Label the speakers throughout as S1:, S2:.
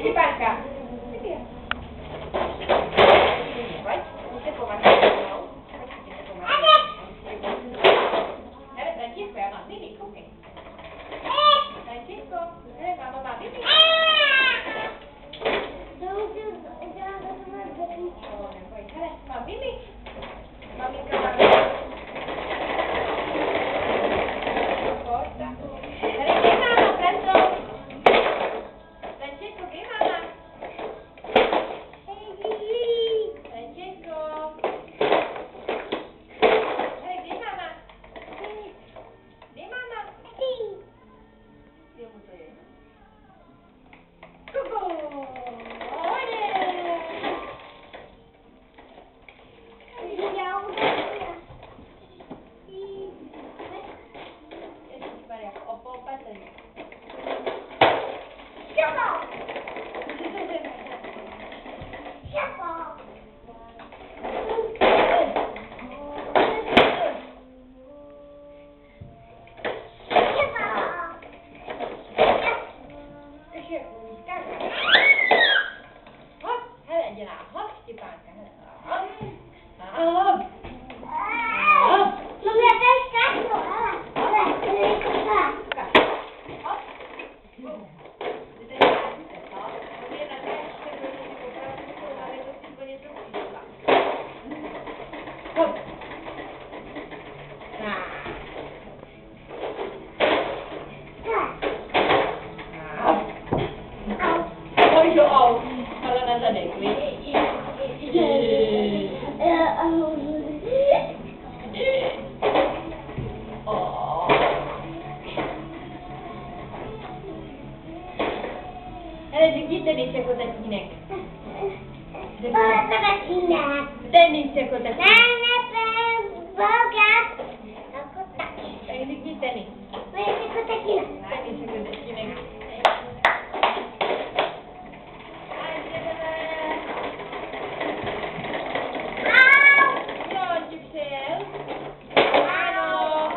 S1: Stepanka. Pojď, můžete pomáhat mnou. Můžete pomáhat. Hele, Františko, já mám Mimi, koukej. Františko, hele, máma má Mimi. Neboj, hele, mám Mimi. Maminka má Mimi. Pojď, tak. Hele, kde je máma, Franto? Františko, kde je máma? Františko. Hele, kde je máma? Kde je máma? Kde mu to je? Kuku! Ježišmarja, opatrně. Hop, hele, dělá hop, Štěpánka, hele. Hop. Hop. Hop. Pojď do aut, ale na zadek, víš? Hele, řekni tenis jako tatínek. Tenis jako tatínek. Tak řekni tenis. Tenis jako tatínek. Jo, ti přijel? Ano.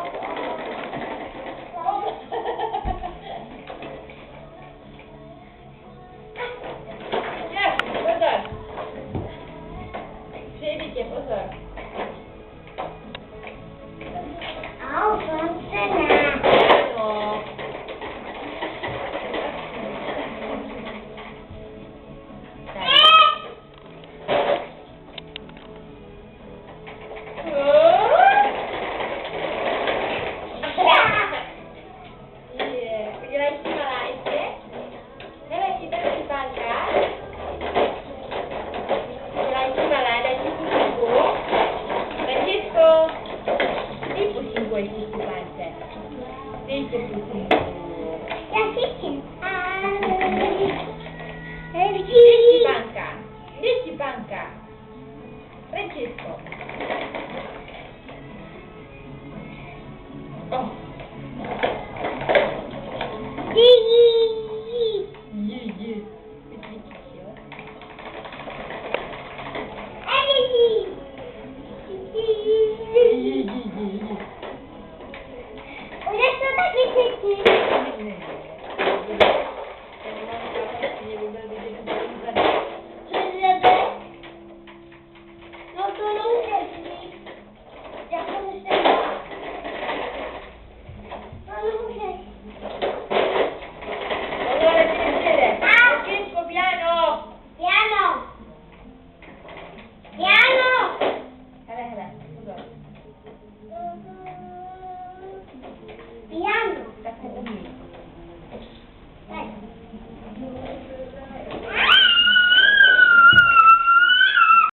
S1: Pozor. Přejdi tě, pozor. Ano. Udělej si malá ještě. Hele, chytá Štěpánka. Udělej si malá, daj si pusinku. Františko, dej pusinku ještě Štěpánce. Dejte pusinku. Štěpánka. Kde Štěpánka? Františko. Oh.
S2: Udah coba di sini.